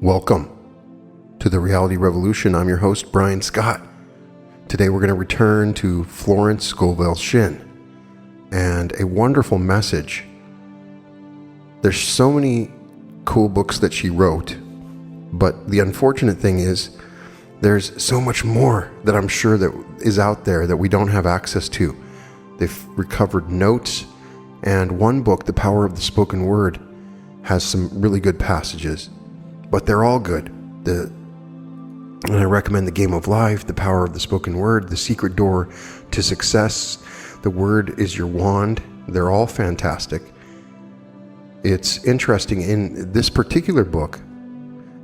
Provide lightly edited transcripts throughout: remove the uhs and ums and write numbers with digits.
Welcome to the Reality Revolution. I'm your host, Brian Scott. Today we're going to return to Florence Scovel Shinn and a wonderful message. There's so many cool books that she wrote, but the unfortunate thing is there's so much more that I'm sure that is out there that we don't have access to. They've recovered notes, and one book, The Power of the Spoken Word, has some really good passages, but they're all good. And I recommend The Game of Life, The Power of the Spoken Word, The Secret Door to Success, The Word is Your Wand. They're all fantastic. It's interesting, in this particular book,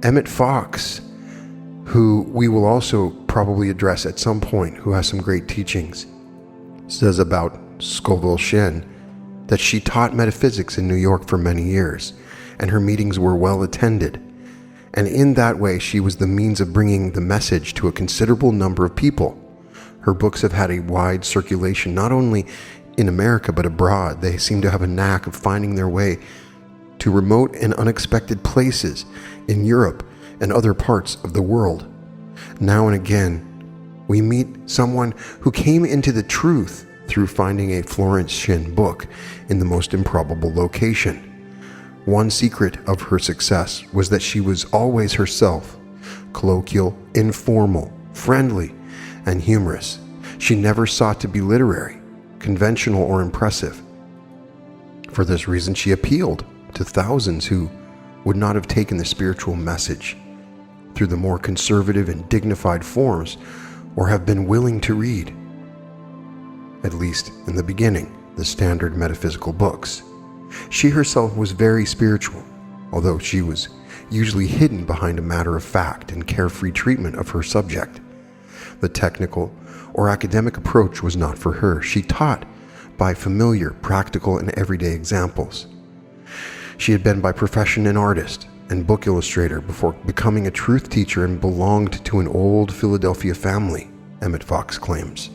Emmett Fox, who we will also probably address at some point, who has some great teachings, says about Scovel Shinn that she taught metaphysics in New York for many years, and her meetings were well attended. And in that way, she was the means of bringing the message to a considerable number of people. Her books have had a wide circulation, not only in America, but abroad. They seem to have a knack of finding their way to remote and unexpected places in Europe and other parts of the world. Now and again, we meet someone who came into the truth through finding a Florence Shinn book in the most improbable location. One secret of her success was that she was always herself, colloquial, informal, friendly, and humorous. She never sought to be literary, conventional, or impressive. For this reason, she appealed to thousands who would not have taken the spiritual message through the more conservative and dignified forms, or have been willing to read, at least in the beginning, the standard metaphysical books. She herself was very spiritual, although she was usually hidden behind a matter-of-fact and carefree treatment of her subject. The technical or academic approach was not for her. She taught by familiar, practical, and everyday examples. She had been by profession an artist and book illustrator before becoming a truth teacher, and belonged to an old Philadelphia family, Emmett Fox claims.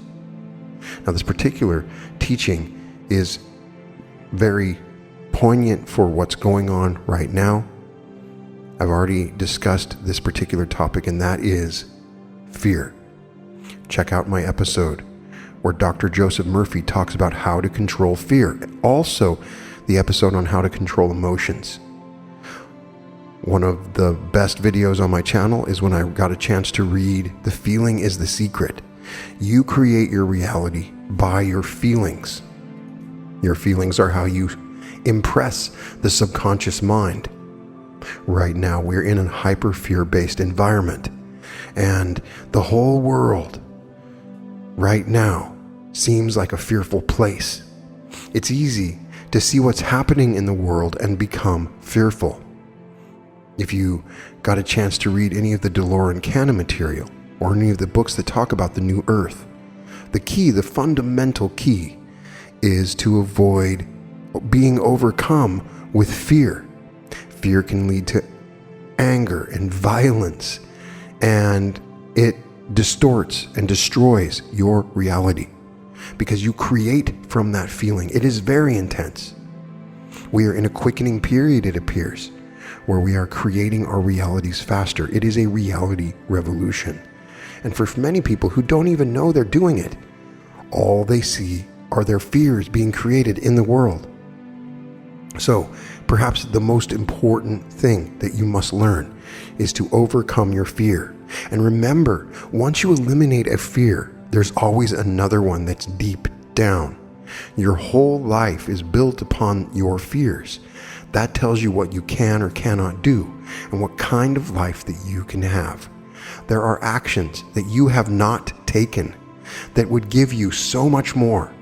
Now, this particular teaching is very poignant for what's going on right now. I've already discussed this particular topic, and that is fear. Check out my episode where Dr. Joseph Murphy talks about how to control fear. Also, the episode on how to control emotions. One of the best videos on my channel is when I got a chance to read The Feeling is the Secret. You create your reality by your feelings. Your feelings are how you impress the subconscious mind. Right now, we're in a hyper fear-based environment, and the whole world right now seems like a fearful place. It's easy to see what's happening in the world and become fearful. If you got a chance to read any of the DeLorean canon material, or any of the books that talk about the new earth, the fundamental key, is to avoid being overcome with fear. Fear can lead to anger and violence, and it distorts and destroys your reality because you create from that feeling. It is very intense. We are in a quickening period, it appears, where we are creating our realities faster. It is a reality revolution. And for many people who don't even know they're doing it, all they see are their fears being created in the world. So, perhaps the most important thing that you must learn is to overcome your fear. And remember, once you eliminate a fear, there's always another one that's deep down. Your whole life is built upon your fears. That tells you what you can or cannot do, and what kind of life that you can have. There are actions that you have not taken that would give you so much more,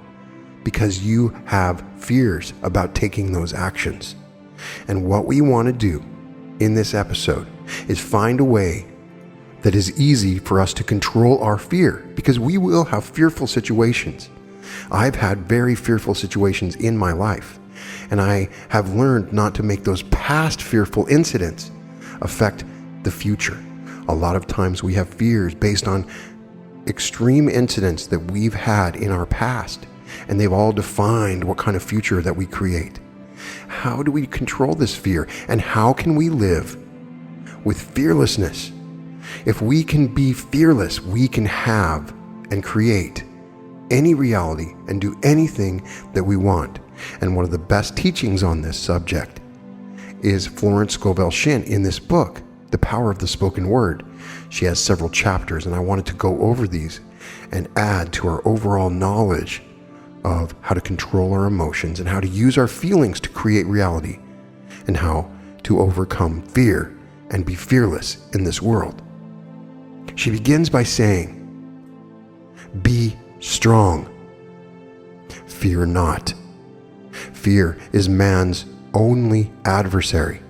because you have fears about taking those actions. And what we want to do in this episode is find a way that is easy for us to control our fear, because we will have fearful situations. I've had very fearful situations in my life, and I have learned not to make those past fearful incidents affect the future. A lot of times we have fears based on extreme incidents that we've had in our past, and they've all defined what kind of future that we create. How do we control this fear, and how can we live with fearlessness. If we can be fearless, we can have and create any reality and do anything that we want. And one of the best teachings on this subject is Florence Scovel Shinn in this book, The Power of the Spoken Word. She has several chapters, and I wanted to go over these and add to our overall knowledge of how to control our emotions and how to use our feelings to create reality and how to overcome fear and be fearless in this world. She begins by saying, "Be strong. Fear not." Fear is man's only adversary.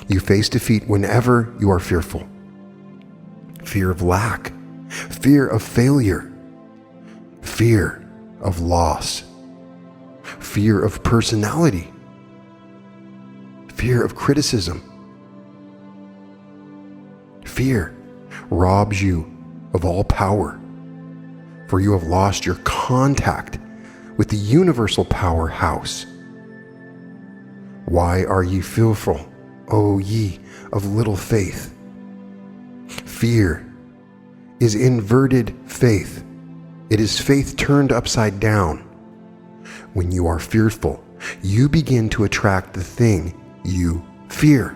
You face defeat whenever you are fearful. Fear of lack, fear of failure, fear of loss, fear of personality, fear of criticism. Fear robs you of all power, for you have lost your contact with the universal powerhouse. Why are ye fearful, O ye of little faith? Fear is inverted faith. It is faith turned upside down. When you are fearful, you begin to attract the thing you fear.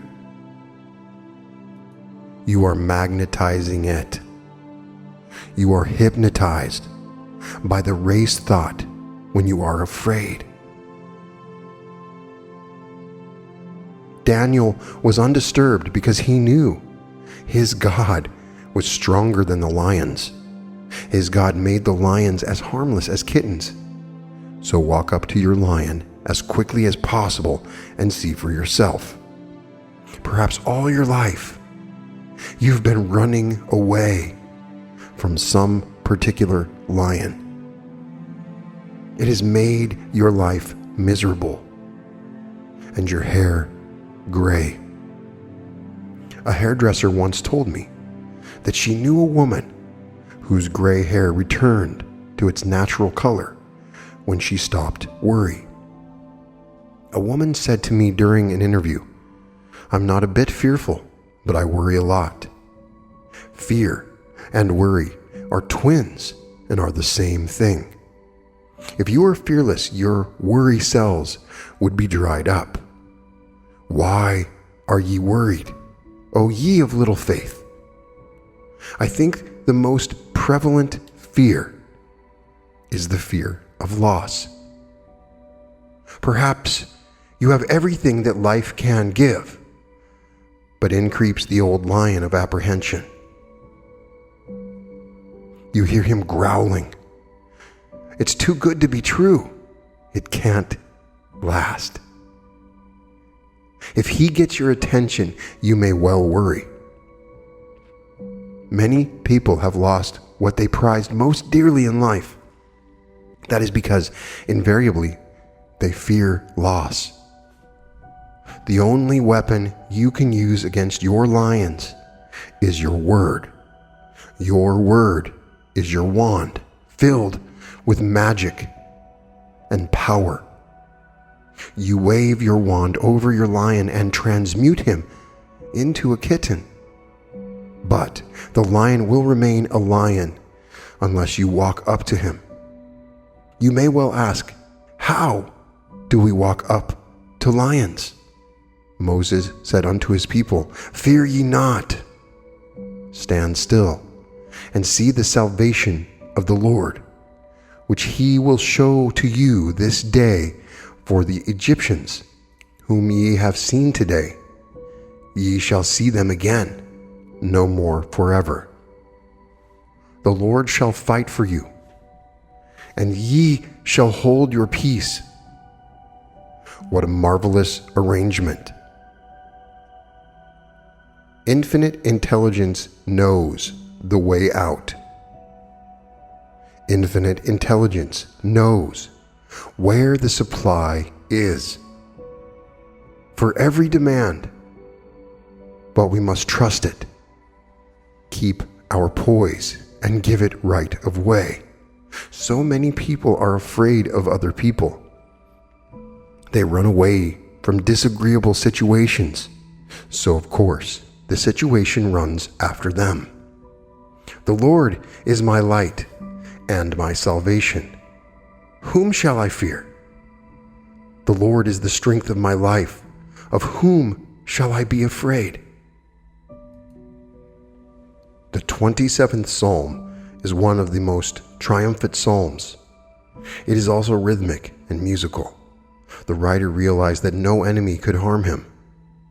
You are magnetizing it. You are hypnotized by the race thought when you are afraid. Daniel was undisturbed because he knew his God was stronger than the lions. His God made the lions as harmless as kittens. So walk up to your lion as quickly as possible and see for yourself. Perhaps all your life, you've been running away from some particular lion. It has made your life miserable and your hair gray. A hairdresser once told me that she knew a woman whose gray hair returned to its natural color when she stopped worry. A woman said to me during an interview, "I'm not a bit fearful, but I worry a lot." Fear and worry are twins and are the same thing. If you are fearless, your worry cells would be dried up. Why are ye worried, O ye of little faith? I think the most prevalent fear is the fear of loss. Perhaps you have everything that life can give, but in creeps the old lion of apprehension. You hear him growling. It's too good to be true. It can't last. If he gets your attention, you may well worry. Many people have lost what they prized most dearly in life. That is because, invariably, they fear loss. The only weapon you can use against your lions is your word. Your word is your wand, filled with magic and power. You wave your wand over your lion and transmute him into a kitten. But the lion will remain a lion unless you walk up to him. You may well ask, how do we walk up to lions? Moses said unto his people, "Fear ye not. Stand still and see the salvation of the Lord, which he will show to you this day. For the Egyptians, whom ye have seen today, ye shall see them again, no more forever. The Lord shall fight for you, and ye shall hold your peace." What a marvelous arrangement. Infinite intelligence knows the way out. Infinite intelligence knows where the supply is for every demand, but we must trust it, keep our poise, and give it right of way. So many people are afraid of other people. They run away from disagreeable situations. So, of course, the situation runs after them. The Lord is my light and my salvation. Whom shall I fear? The Lord is the strength of my life. Of whom shall I be afraid? The 27th Psalm is one of the most triumphant psalms. It is also rhythmic and musical. The writer realized that no enemy could harm him,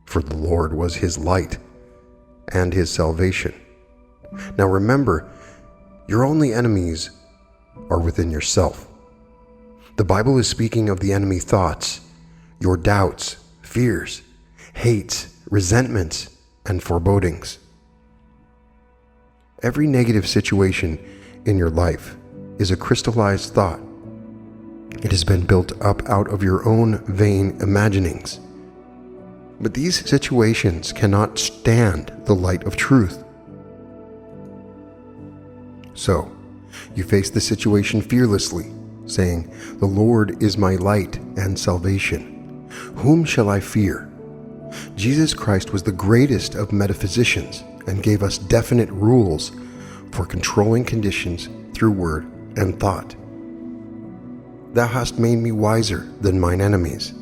for the Lord was his light and his salvation. Now remember, your only enemies are within yourself. The Bible is speaking of the enemy thoughts, your doubts, fears, hates, resentments, and forebodings. Every negative situation in your life is a crystallized thought. It has been built up out of your own vain imaginings. But these situations cannot stand the light of truth. So, you face the situation fearlessly, saying, "The Lord is my light and salvation. Whom shall I fear?" Jesus Christ was the greatest of metaphysicians and gave us definite rules for controlling conditions through word and thought. Thou hast made me wiser than mine enemies.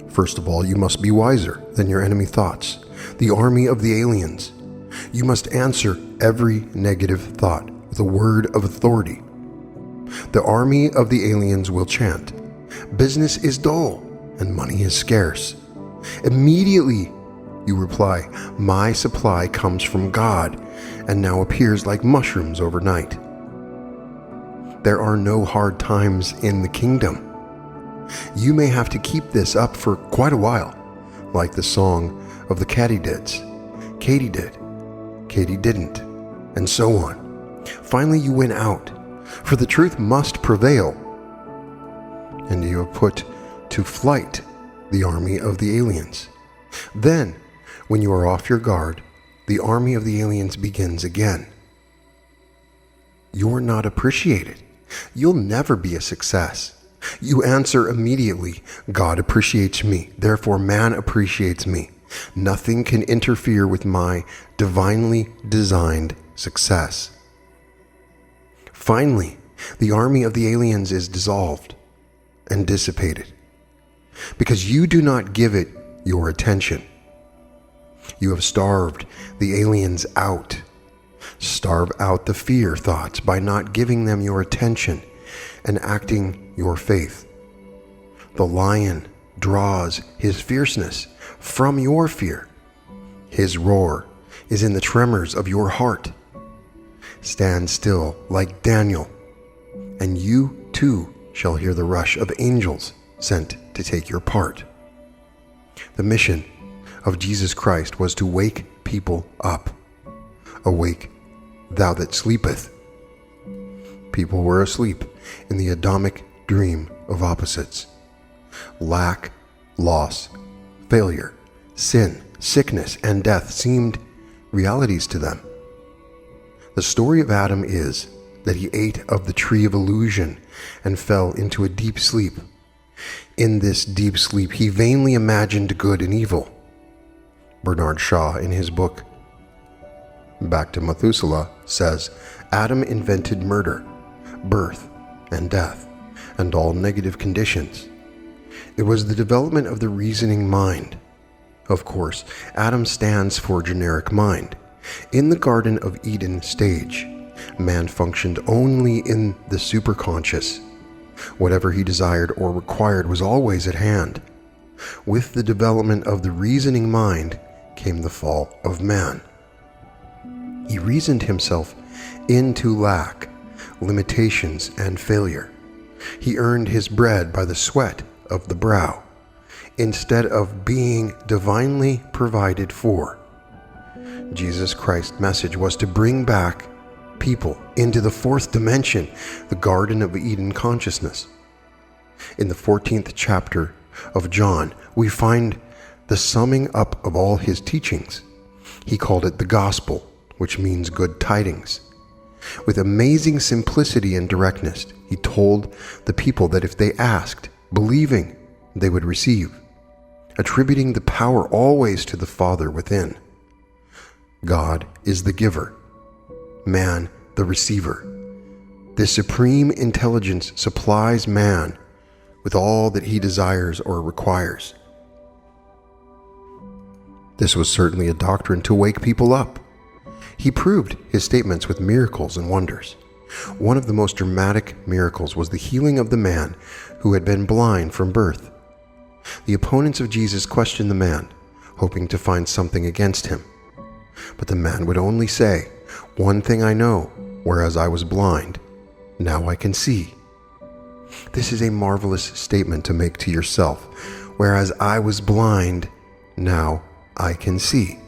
First of all, you must be wiser than your enemy thoughts, the army of the aliens. You must answer every negative thought with a word of authority. The army of the aliens will chant, "Business is dull and money is scarce." Immediately you reply, "My supply comes from God and now appears like mushrooms overnight." There are no hard times in the kingdom. You may have to keep this up for quite a while, like the song of the katydids. Katy did, Katy didn't, and so on. Finally you win out, for the truth must prevail, and you have put to flight the army of the aliens. Then, when you are off your guard, the army of the aliens begins again. You're not appreciated. You'll never be a success. You answer immediately, "God appreciates me, therefore man appreciates me. Nothing can interfere with my divinely designed success." Finally, the army of the aliens is dissolved and dissipated because you do not give it your attention. You have starved the aliens out. Starve out the fear thoughts by not giving them your attention and acting your faith. The lion draws his fierceness from your fear. His roar is in the tremors of your heart. Stand still like Daniel, and you too shall hear the rush of angels sent to take your part. The mission of Jesus Christ was to wake people up. Awake, thou that sleepeth. People were asleep in the Adamic dream of opposites. Lack, loss, failure, sin, sickness, and death seemed realities to them. The story of Adam is that he ate of the tree of illusion and fell into a deep sleep. In this deep sleep, he vainly imagined good and evil. Bernard Shaw, in his book Back to Methuselah, says, Adam invented murder, birth, and death, and all negative conditions. It was the development of the reasoning mind. Of course, Adam stands for generic mind. In the Garden of Eden stage, man functioned only in the superconscious. Whatever he desired or required was always at hand. With the development of the reasoning mind came the fall of man. He reasoned himself into lack, limitations, and failure. He earned his bread by the sweat of the brow, instead of being divinely provided for. Jesus Christ's message was to bring back people into the fourth dimension, the Garden of Eden consciousness. In the 14th chapter of John, we find the summing up of all his teachings. He called it the gospel, which means good tidings. With amazing simplicity and directness, he told the people that if they asked, believing, they would receive. attributing the power always to the Father within. God is the giver, man the receiver. This supreme intelligence supplies man with all that he desires or requires. This was certainly a doctrine to wake people up. He proved his statements with miracles and wonders. One of the most dramatic miracles was the healing of the man who had been blind from birth. The opponents of Jesus questioned the man, hoping to find something against him. But the man would only say, "One thing I know, whereas I was blind, now I can see." This is a marvelous statement to make to yourself. Whereas I was blind, now I can see.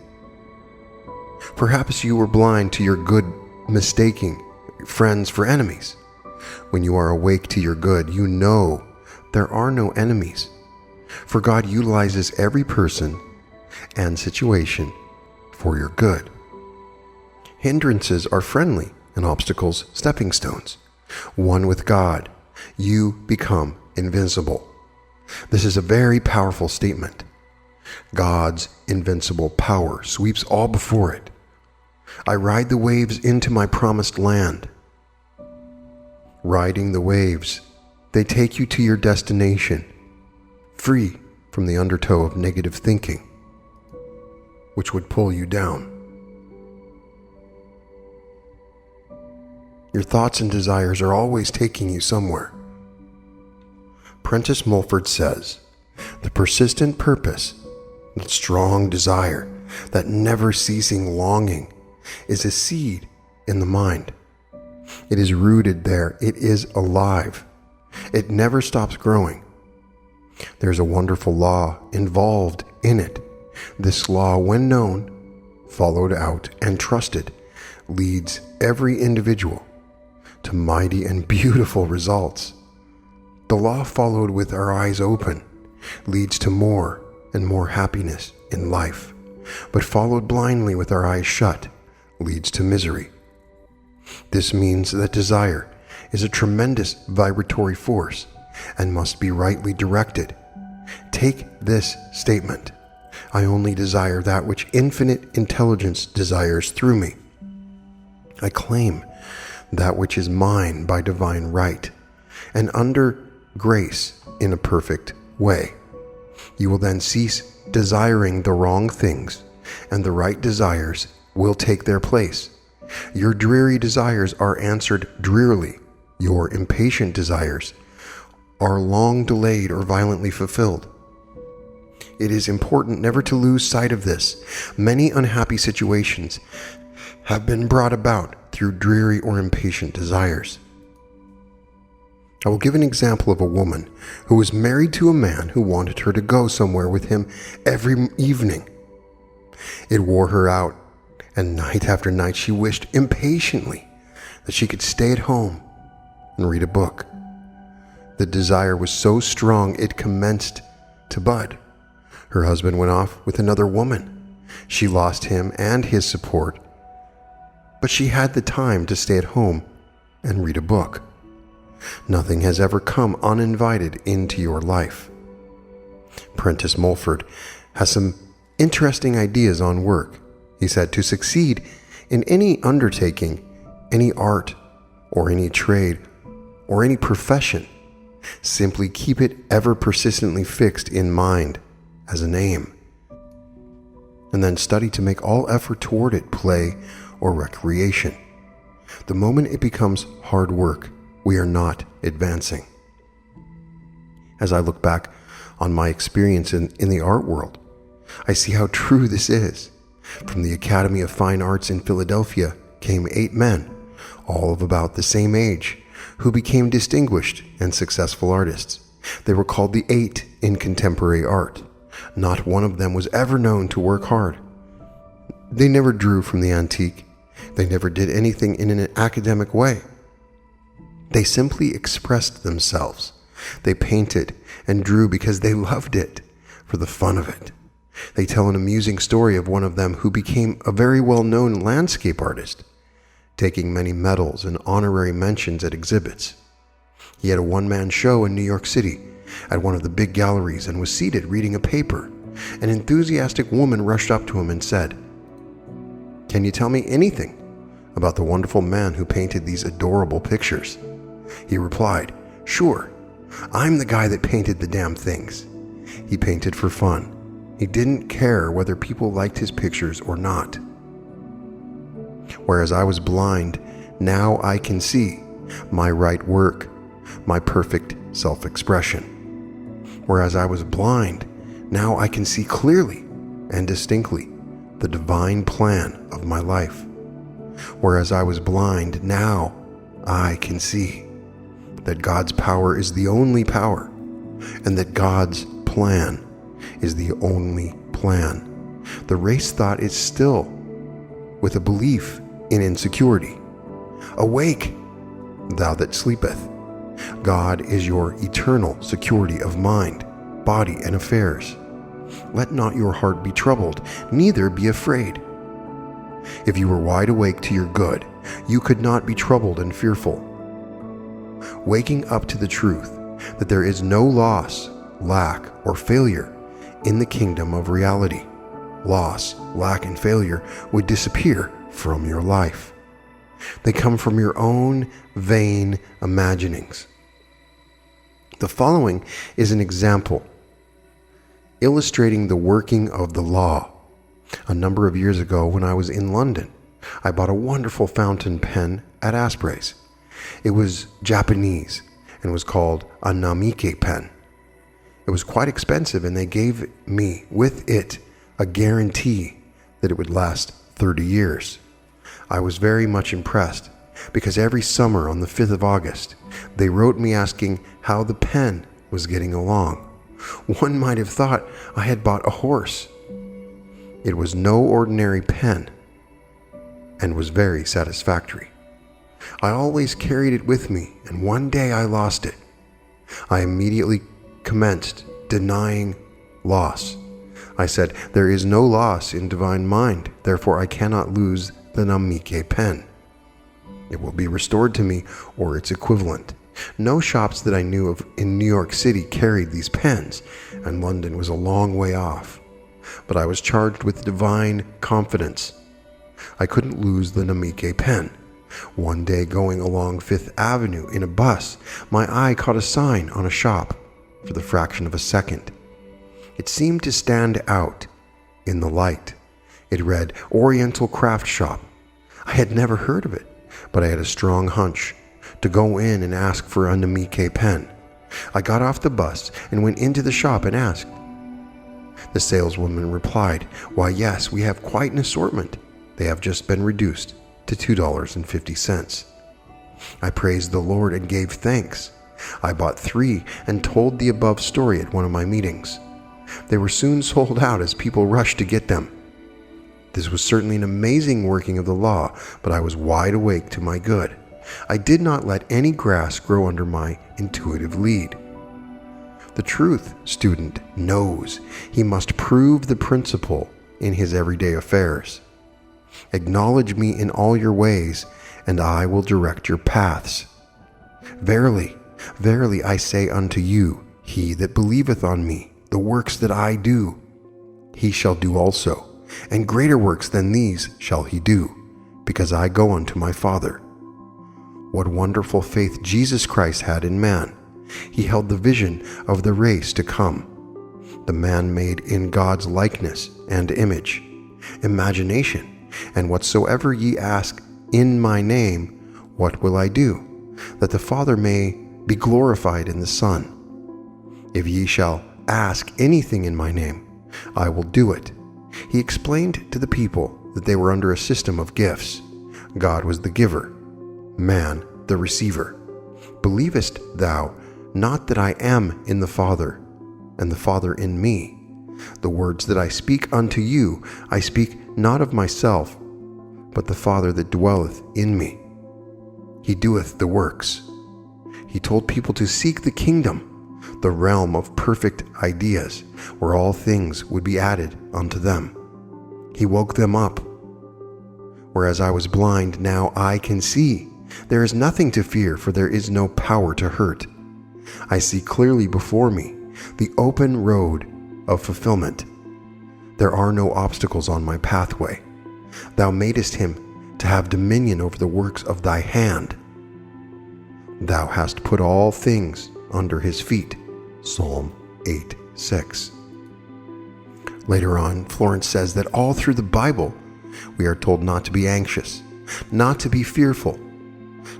Perhaps you were blind to your good, mistaking friends for enemies. When you are awake to your good, you know there are no enemies. For God utilizes every person and situation for your good. Hindrances are friendly and obstacles stepping stones. One with God, you become invincible. This is a very powerful statement. God's invincible power sweeps all before it. I ride the waves into my promised land. Riding the waves, they take you to your destination, free from the undertow of negative thinking, which would pull you down. Your thoughts and desires are always taking you somewhere. Prentice Mulford says, "The persistent purpose, that strong desire, that never-ceasing longing is a seed in the mind. It is rooted there. It is alive. It never stops growing. There's a wonderful law involved in it. This law, when known, followed out, and trusted, leads every individual to mighty and beautiful results. The law followed with our eyes open leads to more and more happiness in life, but followed blindly with our eyes shut leads to misery. This means that desire is a tremendous vibratory force and must be rightly directed. Take this statement: I only desire that which infinite intelligence desires through me. I claim that which is mine by divine right, and under grace in a perfect way. You will then cease desiring the wrong things, and the right desires will take their place. Your dreary desires are answered drearily. Your impatient desires are long delayed or violently fulfilled. It is important never to lose sight of this. Many unhappy situations have been brought about through dreary or impatient desires. I will give an example of a woman who was married to a man who wanted her to go somewhere with him every evening. It wore her out, and night after night she wished impatiently that she could stay at home and read a book. The desire was so strong it commenced to bud. Her husband went off with another woman. She lost him and his support, but she had the time to stay at home and read a book. Nothing has ever come uninvited into your life. Prentice Mulford has some interesting ideas on work. He said, to succeed in any undertaking, any art, or any trade, or any profession, simply keep it ever persistently fixed in mind as an aim, and then study to make all effort toward it play or recreation. The moment it becomes hard work, we are not advancing. As I look back on my experience in the art world, I see how true this is. From the Academy of Fine Arts in Philadelphia came 8 men, all of about the same age, who became distinguished and successful artists. They were called the 8 in contemporary art. Not one of them was ever known to work hard. They never drew from the antique. They never did anything in an academic way. They simply expressed themselves. They painted and drew because they loved it, for the fun of it. They tell an amusing story of one of them who became a very well-known landscape artist, taking many medals and honorary mentions at exhibits. He had a one-man show in New York City at one of the big galleries and was seated reading a paper An enthusiastic woman rushed up to him and said, "Can you tell me anything about the wonderful man who painted these adorable pictures?" He replied, "Sure, I'm the guy that painted the damn things." He painted for fun. He didn't care whether people liked his pictures or not. Whereas I was blind, now I can see my right work, my perfect self-expression. Whereas I was blind, now I can see clearly and distinctly the divine plan of my life. Whereas I was blind, now I can see that God's power is the only power, and that God's plan is the only plan. The race thought is still with a belief in insecurity. Awake, thou that sleepeth. God is your eternal security of mind, body, and affairs. Let not your heart be troubled, neither be afraid. If you were wide awake to your good, you could not be troubled and fearful. Waking up to the truth that there is no loss, lack, or failure in the kingdom of reality. Loss, lack, and failure would disappear from your life. They come from your own vain imaginings. The following is an example illustrating the working of the law. A number of years ago, when I was in London, I bought a wonderful fountain pen at Asprey's. It was Japanese and was called a Namike pen. It was quite expensive, and they gave me with it a guarantee that it would last 30 years. I was very much impressed because every summer on the 5th of August, they wrote me asking how the pen was getting along. One might have thought I had bought a horse. It was no ordinary pen and was very satisfactory. I always carried it with me, and one day I lost it. I immediately commenced denying loss. I said, "There is no loss in divine mind, therefore I cannot lose the Namike pen. It will be restored to me or its equivalent." No shops that I knew of in New York City carried these pens, and London was a long way off. But I was charged with divine confidence. I couldn't lose the Namike pen. One day, going along 5th Avenue in a bus, my eye caught a sign on a shop for the fraction of a second. It seemed to stand out in the light. It read, "Oriental Craft Shop." I had never heard of it, but I had a strong hunch to go in and ask for a Namike pen. I got off the bus and went into the shop and asked. The saleswoman replied, "Why, yes, we have quite an assortment. They have just been reduced to $2.50. I praised the Lord and gave thanks. I bought 3 and told the above story at one of my meetings. They were soon sold out as people rushed to get them. This was certainly an amazing working of the law, but I was wide awake to my good. I did not let any grass grow under my intuitive lead. The truth student knows he must prove the principle in his everyday affairs. Acknowledge me in all your ways, and I will direct your paths. Verily, verily I say unto you, he that believeth on me, the works that I do, he shall do also, and greater works than these shall he do, because I go unto my Father. What wonderful faith Jesus Christ had in man. He held the vision of the race to come, the man made in God's likeness and image, imagination, and whatsoever ye ask in my name, what will I do? That the Father may be glorified in the Son. If ye shall ask anything in my name, I will do it. He explained to the people that they were under a system of gifts. God was the giver, man the receiver. Believest thou not that I am in the Father, and the Father in me? The words that I speak unto you, I speak not of myself, but the Father that dwelleth in me. He doeth the works. He told people to seek the kingdom, the realm of perfect ideas, where all things would be added unto them. He woke them up. Whereas I was blind, now I can see. There is nothing to fear, for there is no power to hurt. I see clearly before me the open road of fulfillment. There are no obstacles on my pathway. Thou madest him to have dominion over the works of thy hand. Thou hast put all things under his feet. Psalm 8:6. Later on, Florence says that all through the Bible, we are told not to be anxious, not to be fearful,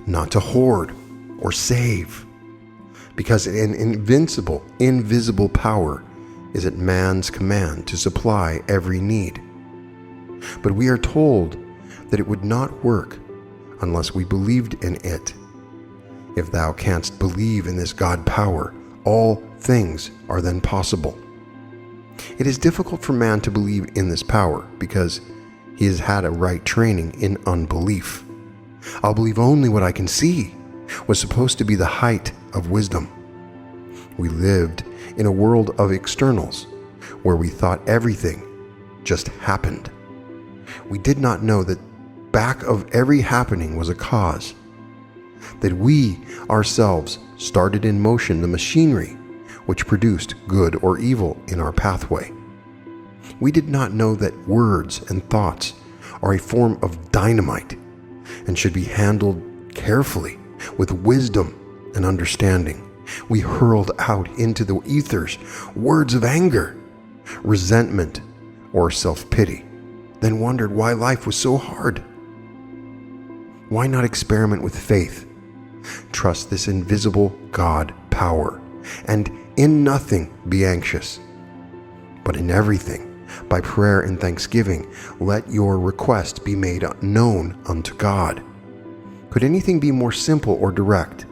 not to hoard or save, because an invisible power is at man's command to supply every need. But we are told that it would not work unless we believed in it. If thou canst believe in this God power, all things are then possible. It is difficult for man to believe in this power because he has had a right training in unbelief. I'll believe only what I can see was supposed to be the height of wisdom. We lived in a world of externals where we thought everything just happened. We did not know that back of every happening was a cause, that we ourselves started in motion the machinery which produced good or evil in our pathway. We did not know that words and thoughts are a form of dynamite and should be handled carefully with wisdom and understanding. We hurled out into the ethers words of anger, resentment, or self-pity, then wondered why life was so hard. Why not experiment with faith? Trust this invisible God power, and in nothing be anxious, but in everything, by prayer and thanksgiving, let your request be made known unto God. Could anything be more simple or direct?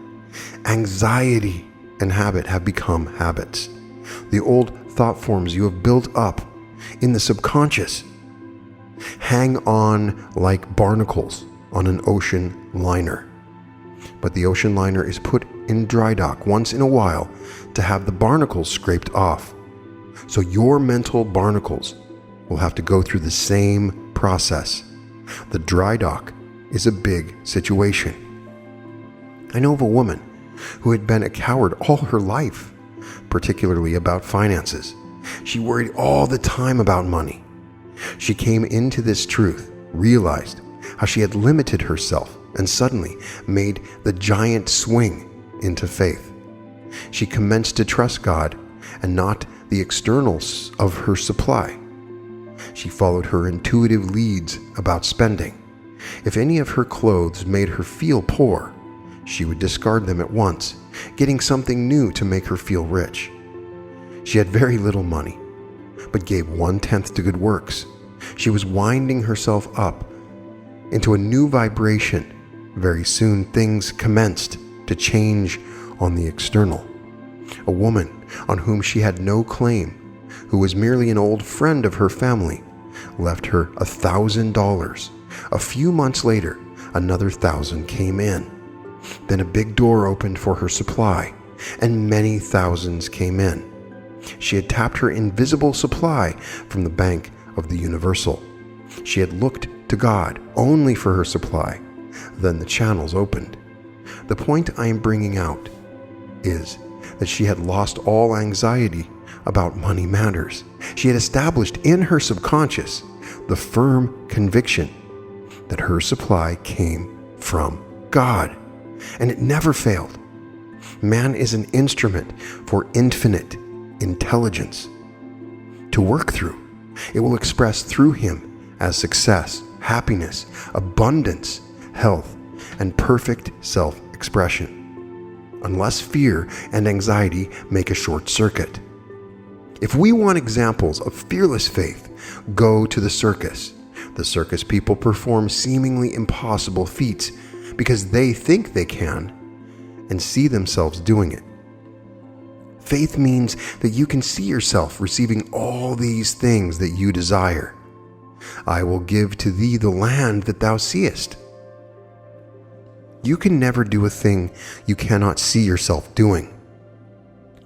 Anxiety and habit have become habits. The old thought forms you have built up in the subconscious hang on like barnacles on an ocean liner. But the ocean liner is put in dry dock once in a while to have the barnacles scraped off. So your mental barnacles will have to go through the same process. The dry dock is a big situation. I know of a woman who had been a coward all her life, particularly about finances. She worried all the time about money. She came into this truth, realized how she had limited herself, and suddenly made the giant swing into faith. She commenced to trust God and not the externals of her supply. She followed her intuitive leads about spending. If any of her clothes made her feel poor, she would discard them at once, getting something new to make her feel rich. She had very little money, but gave 1/10 to good works. She was winding herself up into a new vibration. Very soon things commenced to change on the external. A woman on whom she had no claim, who was merely an old friend of her family, left her $1,000. A few months later, another 1,000 came in. Then a big door opened for her supply, and many thousands came in. She had tapped her invisible supply from the bank of the universal. She had looked to God only for her supply. Then the channels opened. The point I am bringing out is that she had lost all anxiety about money matters. She had established in her subconscious the firm conviction that her supply came from God, and it never failed. Man is an instrument for infinite intelligence to work through. It will express through him as success, happiness, abundance, health, and perfect self-expression, unless fear and anxiety make a short circuit. If we want examples of fearless faith, go to the circus. The circus people perform seemingly impossible feats because they think they can and see themselves doing it. Faith means that you can see yourself receiving all these things that you desire. I will give to thee the land that thou seest. You can never do a thing you cannot see yourself doing,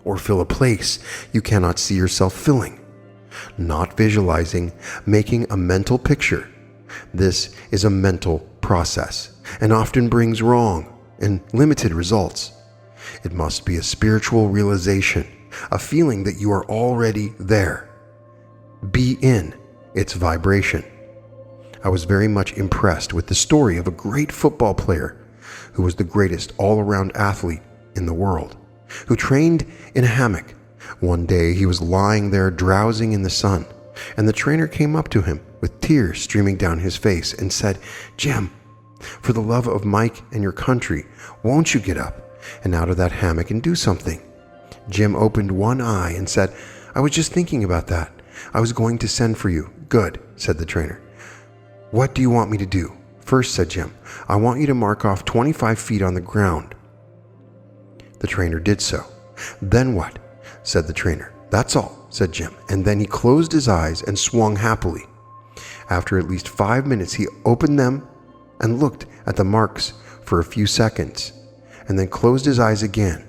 or fill a place you cannot see yourself filling. Not visualizing, making a mental picture. This is a mental process and often brings wrong and limited results. It must be a spiritual realization, a feeling that you are already there. be in its vibration. I was very much impressed with the story of a great football player who was the greatest all-around athlete in the world, who trained in a hammock. One day he was lying there drowsing in the sun, and the trainer came up to him with tears streaming down his face and said, "Jim, for the love of Mike and your country, won't you get up and out of that hammock and do something?" Jim opened one eye and said, "I was just thinking about that. I was going to send for you." "Good," said the trainer. "What do you want me to do?" "First," said Jim, "I want you to mark off 25 feet on the ground." The trainer did so. "Then what?" said the trainer. "That's all," said Jim, and then he closed his eyes and swung happily. After at least 5 minutes, he opened them and looked at the marks for a few seconds, and then closed his eyes again.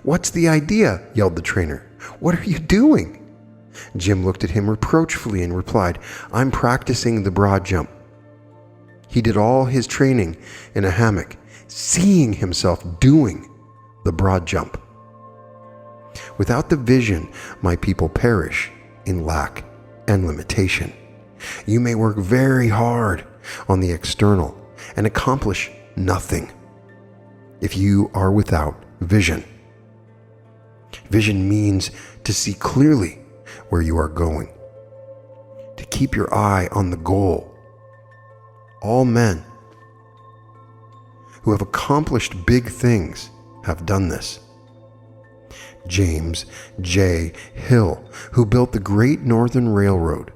"What's the idea?" yelled the trainer. "What are you doing?" Jim looked at him reproachfully and replied, "I'm practicing the broad jump." He did all his training in a hammock, seeing himself doing the broad jump. Without the vision, my people perish in lack and limitation. You may work very hard on the external and accomplish nothing if you are without vision. Vision means to see clearly where you are going, to keep your eye on the goal. All men who have accomplished big things have done this. James J. Hill, who built the Great Northern Railroad,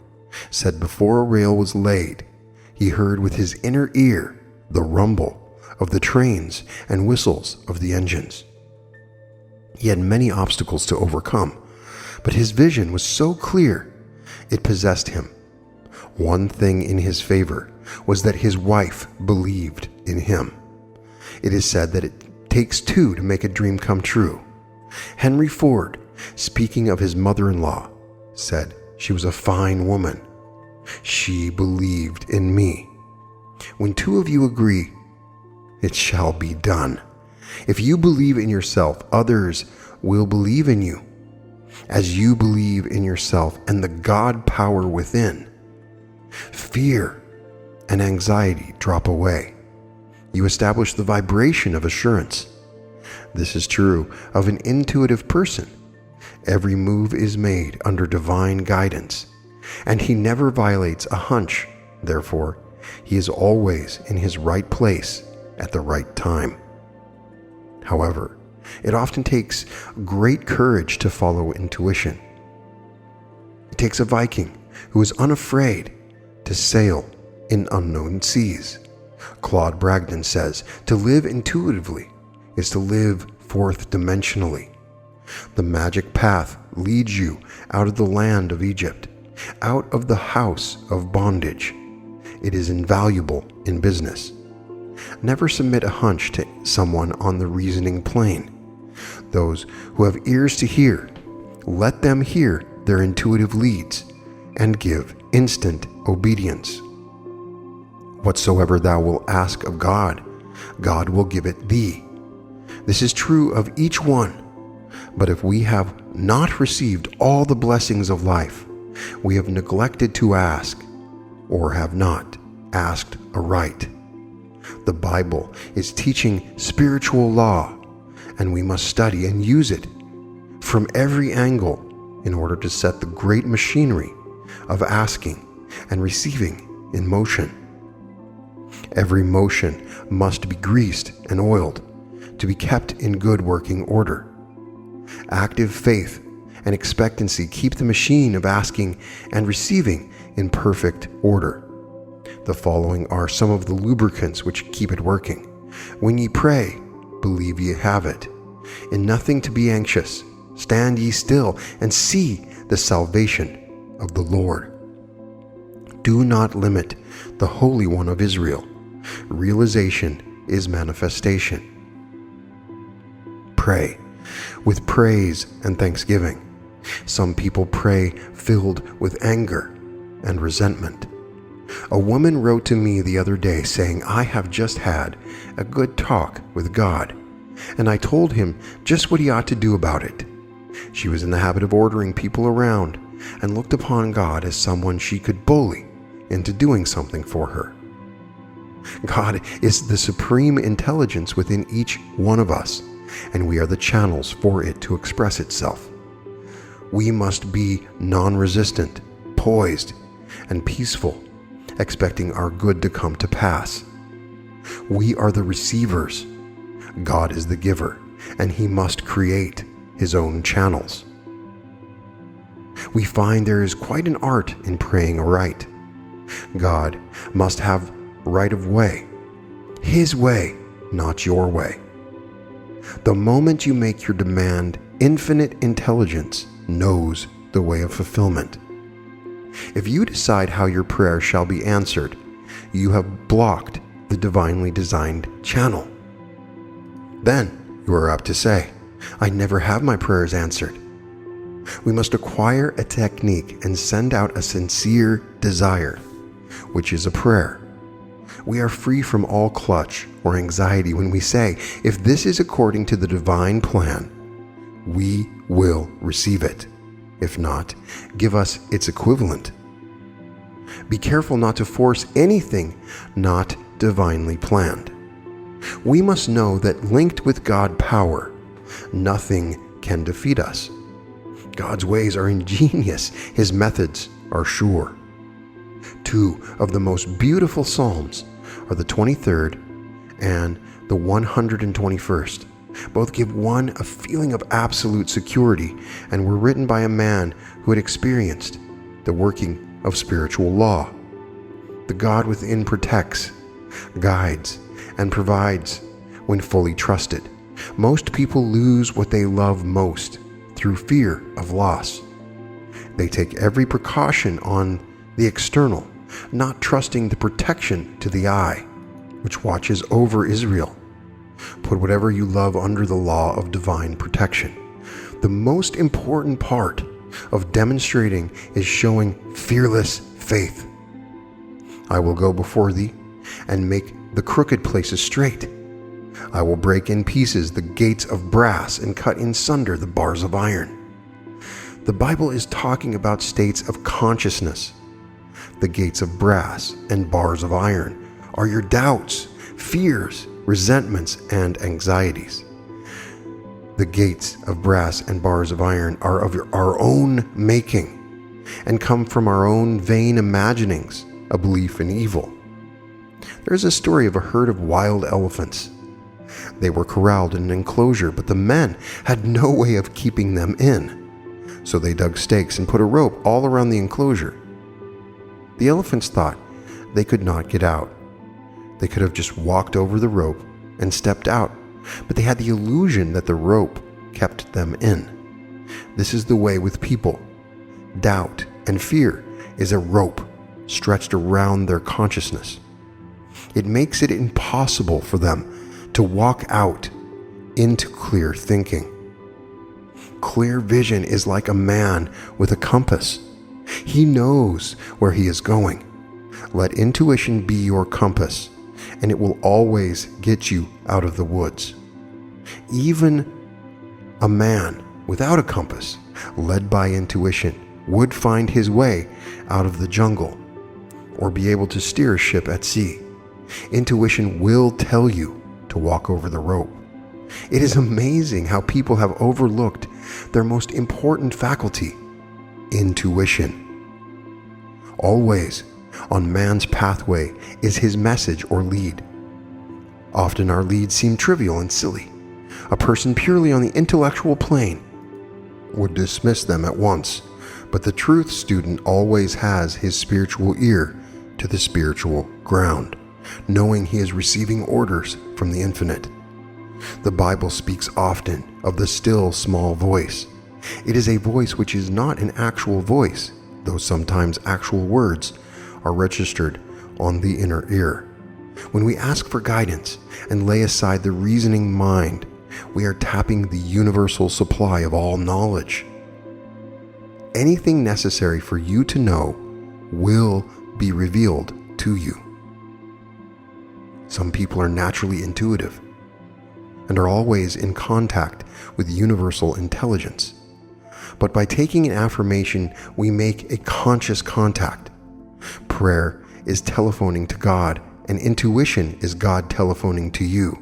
said before a rail was laid, he heard with his inner ear the rumble of the trains and whistles of the engines. He had many obstacles to overcome, but his vision was so clear it possessed him. One thing in his favor was that his wife believed in him. It is said that it takes two to make a dream come true. Henry Ford, speaking of his mother-in-law, said she was a fine woman. She believed in me. When two of you agree, it shall be done. If you believe in yourself, others will believe in you. As you believe in yourself and the God power within, fear and anxiety drop away. You establish the vibration of assurance. This is true of an intuitive person. Every move is made under divine guidance, and he never violates a hunch. Therefore, he is always in his right place at the right time. However, it often takes great courage to follow intuition. It takes a Viking who is unafraid to sail in unknown seas. Claude Bragdon says, to live intuitively is to live fourth dimensionally. The magic path leads you out of the land of Egypt, out of the house of bondage. It is invaluable in business. Never submit a hunch to someone on the reasoning plane. Those who have ears to hear, let them hear their intuitive leads and give instant obedience. Whatsoever thou wilt ask of God, God will give it thee. This is true of each one. But if we have not received all the blessings of life, we have neglected to ask, or have not asked aright. The Bible is teaching spiritual law, and we must study and use it from every angle in order to set the great machinery of asking and receiving in motion. Every motion must be greased and oiled to be kept in good working order. Active faith and expectancy keep the machine of asking and receiving in perfect order. The following are some of the lubricants which keep it working. When ye pray, believe ye have it. In nothing to be anxious, stand ye still and see the salvation of the Lord. Do not limit the Holy One of Israel. Realization is manifestation. Pray with praise and thanksgiving. Some people pray filled with anger and resentment. A woman wrote to me the other day saying, I have just had a good talk with God, and I told him just what he ought to do about it. She was in the habit of ordering people around, and looked upon God as someone she could bully into doing something for her. God is the supreme intelligence within each one of us, and we are the channels for it to express itself. We must be non-resistant, poised, and peaceful, expecting our good to come to pass. We are the receivers. God is the giver, and He must create His own channels. We find there is quite an art in praying aright. God must have right of way, His way, not your way. The moment you make your demand, infinite intelligence knows the way of fulfillment. If you decide how your prayer shall be answered, you have blocked the divinely designed channel. Then you are apt to say, I never have my prayers answered. We must acquire a technique and send out a sincere desire, which is a prayer. We are free from all clutch or anxiety when we say, if this is according to the divine plan, we will receive it. If not, give us its equivalent. Be careful not to force anything not divinely planned. We must know that linked with God power, nothing can defeat us. God's ways are ingenious, His methods are sure. Two of the most beautiful psalms are the 23rd and the 121st. Both give one a feeling of absolute security and were written by a man who had experienced the working of spiritual law. The God within protects, guides, and provides when fully trusted. Most people lose what they love most through fear of loss. They take every precaution on the external, not trusting the protection to the eye, which watches over Israel. Put whatever you love under the law of divine protection. The most important part of demonstrating is showing fearless faith. I will go before thee and make the crooked places straight. I will break in pieces the gates of brass and cut in sunder the bars of iron. The Bible is talking about states of consciousness. The gates of brass and bars of iron are your doubts, fears, resentments, and anxieties. The gates of brass and bars of iron are of our own making and come from our own vain imaginings, a belief in evil. There is a story of a herd of wild elephants. They were corralled in an enclosure, but the men had no way of keeping them in. So they dug stakes and put a rope all around the enclosure. The elephants thought they could not get out. They could have just walked over the rope and stepped out, but they had the illusion that the rope kept them in. This is the way with people. Doubt and fear is a rope stretched around their consciousness. It makes it impossible for them to walk out into clear thinking. Clear vision is like a man with a compass. He knows where he is going. Let intuition be your compass, and it will always get you out of the woods. Even a man without a compass, led by intuition, would find his way out of the jungle or be able to steer a ship at sea. Intuition will tell you to walk over the rope. It is amazing how people have overlooked their most important faculty, intuition. Always on man's pathway is his message or lead. Often our leads seem trivial and silly. A person purely on the intellectual plane would dismiss them at once, but the truth student always has his spiritual ear to the spiritual ground, knowing he is receiving orders from the infinite. The Bible speaks often of the still small voice. It is a voice which is not an actual voice, though sometimes actual words are registered on the inner ear. When we ask for guidance and lay aside the reasoning mind, we are tapping the universal supply of all knowledge. Anything necessary for you to know will be revealed to you. Some people are naturally intuitive and are always in contact with universal intelligence. But by taking an affirmation, we make a conscious contact. Prayer is telephoning to God, and intuition is God telephoning to you.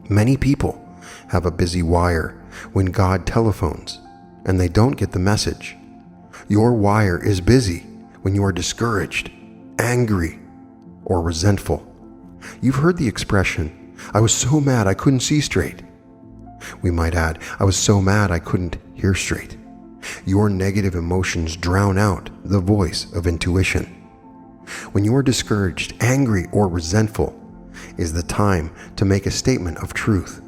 Many people have a busy wire when God telephones, and they don't get the message. Your wire is busy when you are discouraged, angry, or resentful. You've heard the expression, "I was so mad I couldn't see straight." We might add, "I was so mad I couldn't hear straight." Your negative emotions drown out the voice of intuition. When you are discouraged, angry, or resentful, is the time to make a statement of truth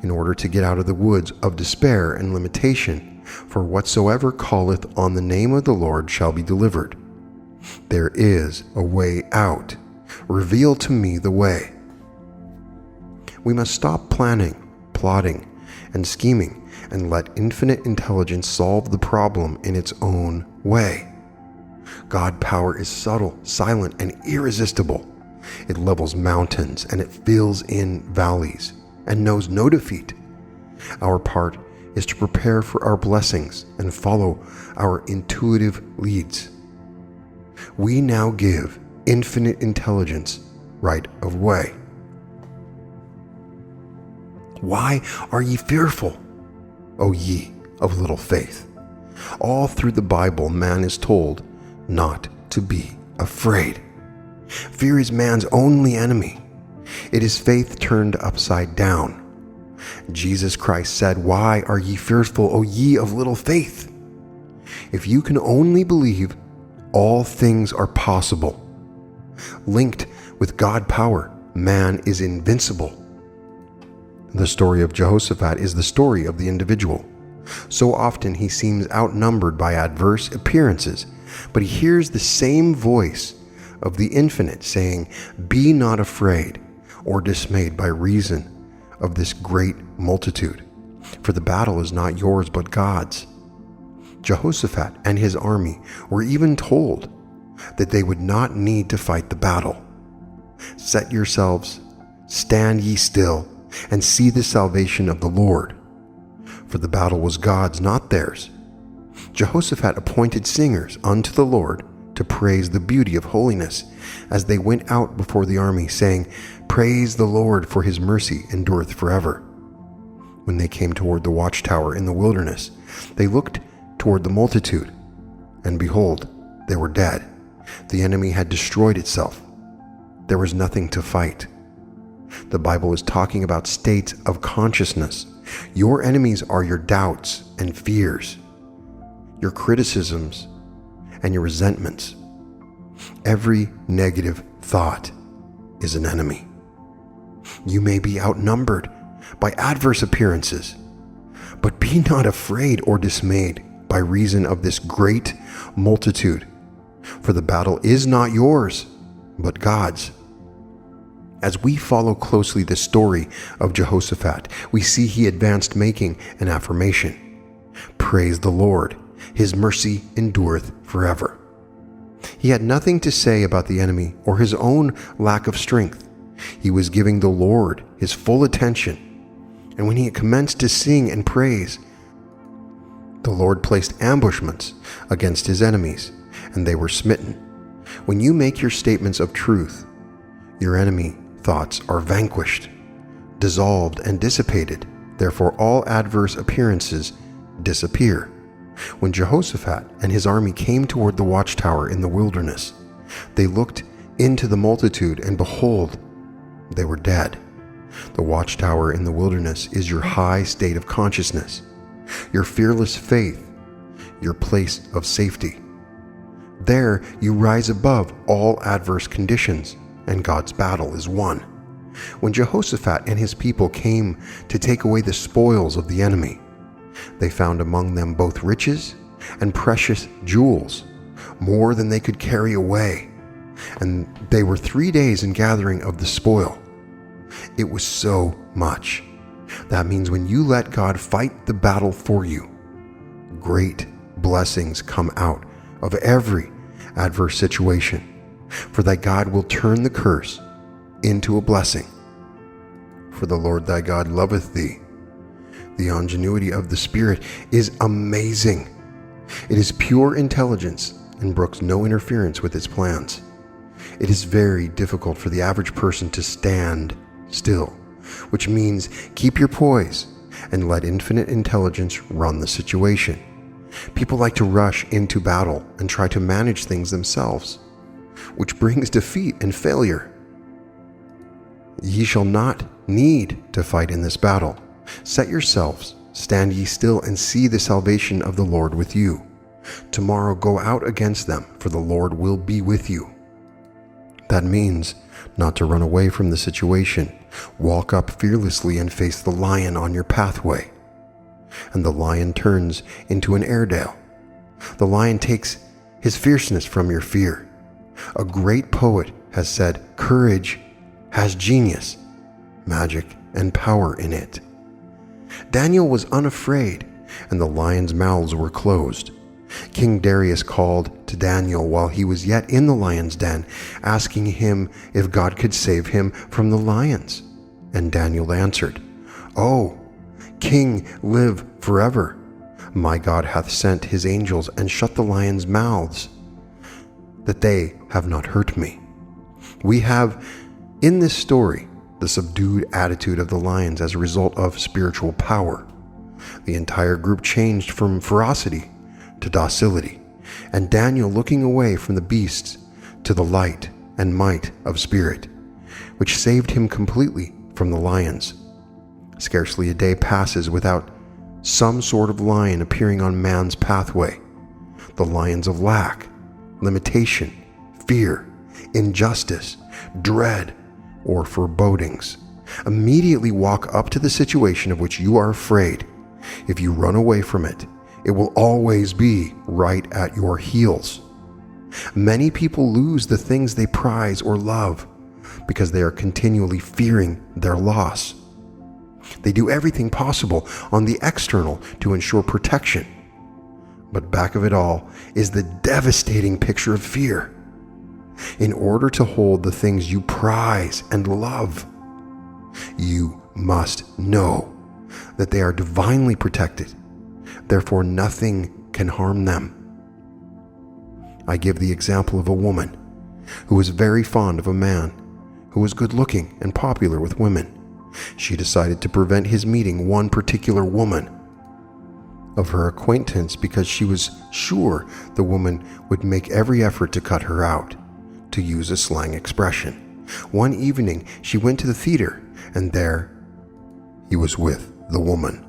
in order to get out of the woods of despair and limitation. For whatsoever calleth on the name of the Lord shall be delivered. There is a way out. Reveal to me the way. We must stop planning, plotting, and scheming, and let infinite intelligence solve the problem in its own way. God power is subtle, silent, and irresistible. It levels mountains and it fills in valleys and knows no defeat. Our part is to prepare for our blessings and follow our intuitive leads. We now give infinite intelligence right of way. Why are ye fearful, O ye of little faith? All through the Bible, man is told not to be afraid. Fear is man's only enemy. It is faith turned upside down. Jesus Christ said, "Why are ye fearful, O ye of little faith?" If you can only believe, all things are possible. Linked with God power, man is invincible. The story of Jehoshaphat is the story of the individual. So often he seems outnumbered by adverse appearances, but he hears the same voice of the infinite saying, "Be not afraid or dismayed by reason of this great multitude, for the battle is not yours but God's." Jehoshaphat and his army were even told that they would not need to fight the battle. "Set yourselves, stand ye still, and see the salvation of the Lord." For the battle was God's, not theirs. Jehoshaphat appointed singers unto the Lord to praise the beauty of holiness as they went out before the army, saying, "Praise the Lord, for his mercy endureth forever." When they came toward the watchtower in the wilderness, they looked toward the multitude, and behold, they were dead. The enemy had destroyed itself. There was nothing to fight. The Bible is talking about states of consciousness. Your enemies are your doubts and fears, your criticisms and your resentments. Every negative thought is an enemy. You may be outnumbered by adverse appearances, but be not afraid or dismayed by reason of this great multitude, for the battle is not yours, but God's. As we follow closely the story of Jehoshaphat, we see he advanced making an affirmation. "Praise the Lord, his mercy endureth forever." He had nothing to say about the enemy or his own lack of strength. He was giving the Lord his full attention. And when he had commenced to sing and praise, the Lord placed ambushments against his enemies, and they were smitten. When you make your statements of truth, your enemy thoughts are vanquished, dissolved, and dissipated. Therefore, all adverse appearances disappear. When Jehoshaphat and his army came toward the watchtower in the wilderness, they looked into the multitude, and behold, they were dead. The watchtower in the wilderness is your high state of consciousness, your fearless faith, your place of safety. There you rise above all adverse conditions, and God's battle is won. When Jehoshaphat and his people came to take away the spoils of the enemy, they found among them both riches and precious jewels, more than they could carry away. And they were 3 days in gathering of the spoil. It was so much. That means when you let God fight the battle for you, great blessings come out of every adverse situation, for thy God will turn the curse into a blessing. For the Lord thy God loveth thee, The ingenuity of the spirit is amazing. It is pure intelligence and brooks no interference with its plans. It is very difficult for the average person to stand still, which means keep your poise and let infinite intelligence run the situation. People like to rush into battle and try to manage things themselves, which brings defeat and failure. Ye shall not need to fight in this battle. Set yourselves, stand ye still, and see the salvation of the Lord with you. Tomorrow go out against them, for the Lord will be with you. That means not to run away from the situation. Walk up fearlessly and face the lion on your pathway. And the lion turns into an Airedale. The lion takes his fierceness from your fear. A great poet has said, courage has genius, magic, and power in it. Daniel was unafraid, and the lions' mouths were closed. King Darius called to Daniel while he was yet in the lion's den, asking him if God could save him from the lions. And Daniel answered, "O King, live forever. My God hath sent his angels and shut the lions' mouths, that they have not hurt me." We have in this story the subdued attitude of the lions as a result of spiritual power. The entire group changed from ferocity to docility, and Daniel looking away from the beasts to the light and might of spirit, which saved him completely from the lions. Scarcely a day passes without some sort of lion appearing on man's pathway. The lions of lack, limitation, fear, injustice, dread, or forebodings. Immediately walk up to the situation of which you are afraid. If you run away from it, it will always be right at your heels. Many people lose the things they prize or love because they are continually fearing their loss. They do everything possible on the external to ensure protection. But back of it all is the devastating picture of fear. In order to hold the things you prize and love, you must know that they are divinely protected. Therefore, nothing can harm them. I give the example of a woman who was very fond of a man who was good-looking and popular with women. She decided to prevent his meeting one particular woman of her acquaintance because she was sure the woman would make every effort to cut her out, to use a slang expression. One evening, she went to the theater, and there he was with the woman.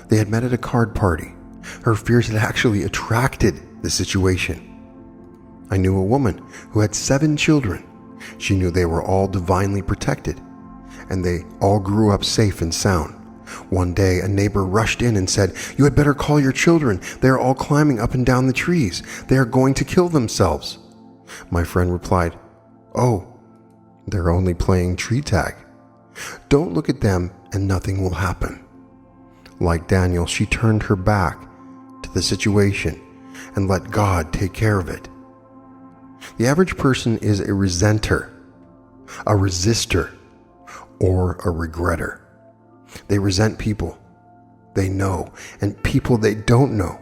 They had met at a card party. Her fears had actually attracted the situation. I knew a woman who had 7 children. She knew they were all divinely protected, and they all grew up safe and sound. One day, a neighbor rushed in and said, "You had better call your children. They are all climbing up and down the trees. They are going to kill themselves." My friend replied, "Oh, they're only playing tree tag. Don't look at them and nothing will happen." Like Daniel, she turned her back to the situation and let God take care of it. The average person is a resenter, a resistor, or a regretter. They resent people they know and people they don't know.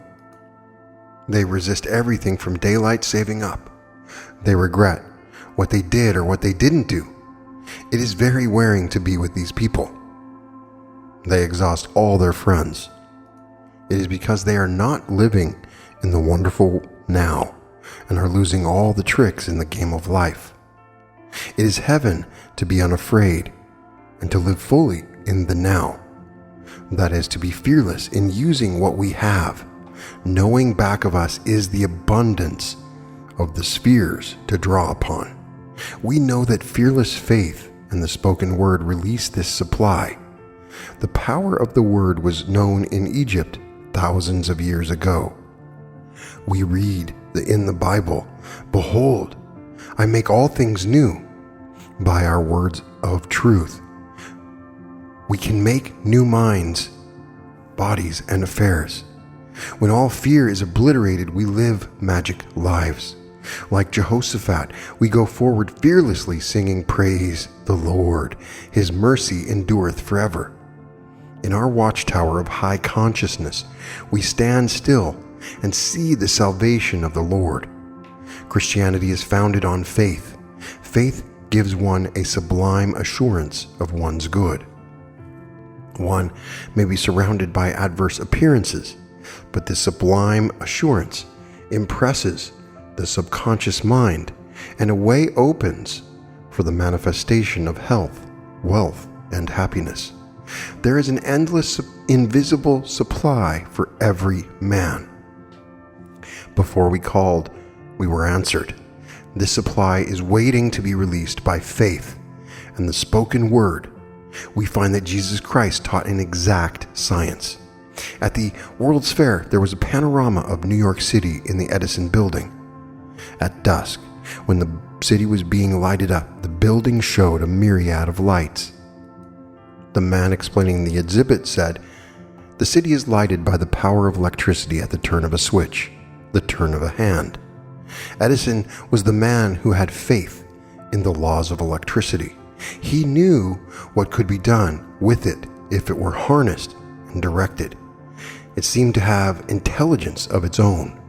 They resist everything from daylight saving up. They regret what they did or what they didn't do. It is very wearing to be with these people. They exhaust all their friends. It is because they are not living in the wonderful now and are losing all the tricks in the game of life. It is heaven to be unafraid and to live fully in the now. That is, to be fearless in using what we have. Knowing back of us is the abundance of the spheres to draw upon. We know that fearless faith and the spoken word release this supply. The power of the word was known in Egypt thousands of years ago. We read in the Bible, "Behold, I make all things new by our words of truth." We can make new minds, bodies, and affairs. When all fear is obliterated, we live magic lives. Like Jehoshaphat, we go forward fearlessly singing, "Praise the Lord, his mercy endureth forever." In our watchtower of high consciousness, we stand still and see the salvation of the Lord. Christianity is founded on faith. Faith gives one a sublime assurance of one's good. One may be surrounded by adverse appearances, but this sublime assurance impresses the subconscious mind, and a way opens for the manifestation of health, wealth, and happiness. There is an endless, invisible supply for every man. Before we called, we were answered. This supply is waiting to be released by faith and the spoken word. We find that Jesus Christ taught an exact science. At the World's Fair, there was a panorama of New York City in the Edison building. At dusk, when the city was being lighted up, the building showed a myriad of lights. The man explaining the exhibit said, "The city is lighted by the power of electricity at the turn of a switch, the turn of a hand." Edison was the man who had faith in the laws of electricity. He knew what could be done with it if it were harnessed and directed. It seemed to have intelligence of its own.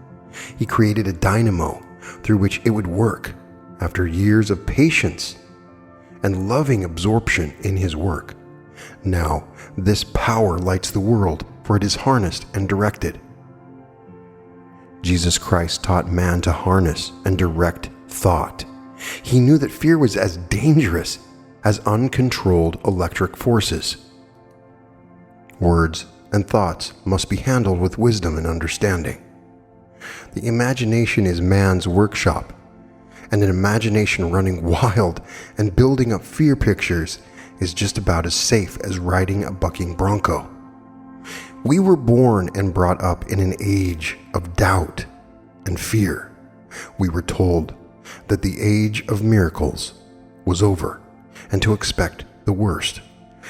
He created a dynamo through which it would work after years of patience and loving absorption in his work. Now, this power lights the world, for it is harnessed and directed. Jesus Christ taught man to harness and direct thought. He knew that fear was as dangerous as uncontrolled electric forces. Words and thoughts must be handled with wisdom and understanding. The imagination is man's workshop, and an imagination running wild and building up fear pictures is just about as safe as riding a bucking bronco. We were born and brought up in an age of doubt and fear. We were told that the age of miracles was over and to expect the worst.